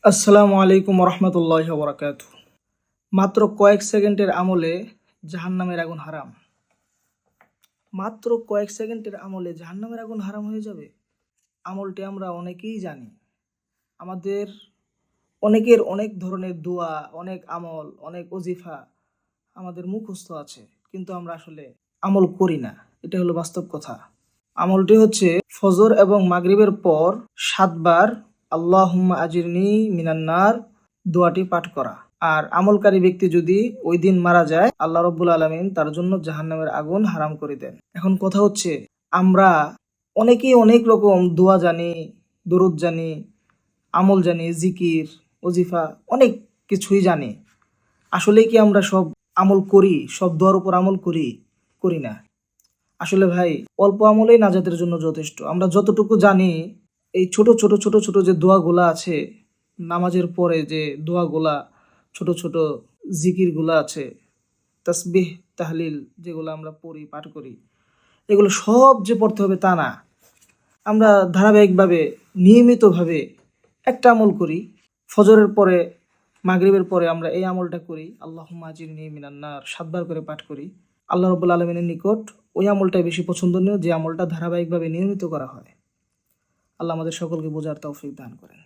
আসসালামু আলাইকুম রহমতুল্লাহ বরাকাত। মাত্র কয়েক সেকেন্ডের আমলে জাহান্নামের আগুন হারাম। মাত্র কয়েক সেকেন্ডের আমলে জাহান্নামের আগুন হারাম হয়ে যাবে। আমলটি আমরা অনেকেই জানি। আমাদের অনেকের অনেক ধরনের দোয়া, অনেক আমল, অনেক ওজিফা আমাদের মুখস্থ আছে, কিন্তু আমরা আসলে আমল করি না। এটা হলো বাস্তব কথা। আমলটি হচ্ছে ফজর এবং মাগরিবের পর 7 বার আল্লাহুম্মা আজিরনি মিনান্নার দোয়াটি পাঠ করা। আর আমলকারী ব্যক্তি যদি ওই দিন মারা যায়, আল্লাহ রব্বুল আলামিন তার জন্য জাহান্নামের আগুন হারাম করে দেন। এখন কথা হচ্ছে, আমরা অনেকেই অনেক রকম দোয়া জানি, দরুদ জানি, আমল জানি, জিকির, ওজিফা, অনেক কিছুই জানি। আসলে কি আমরা সব আমল করি? সব দোয়ার উপর আমল করি? করি না। আসলে ভাই, অল্প আমলেই নাজাতের জন্য যথেষ্ট। আমরা যতটুকু জানি, এই ছোট ছোট ছোট ছোট যে দোয়াগুলা আছে, নামাজের পরে যে দোয়াগুলা, ছোট ছোট জিকিরগুলা আছে, তাসবিহ তাহলিল যেগুলো আমরা পড়ি, পাঠ করি, এগুলো সব যে পড়তে হবে তা না। আমরা ধারাবাহিকভাবে, নিয়মিতভাবে একটা আমল করি। ফজরের পরে, মাগরিবের পরে আমরা এই আমলটা করি, আল্লাহুম্মা আজিরনি মিনান্নার 7 বার করে পাঠ করি। আল্লাহ রাব্বুল আলামিনের নিকট ওই আমলটাই বেশি পছন্দনীয়, যে আমলটা ধারাবাহিকভাবে নিয়মিত করা হয়। আল্লাহ আমাদের সকলকে বোঝার তৌফিক দান করেন।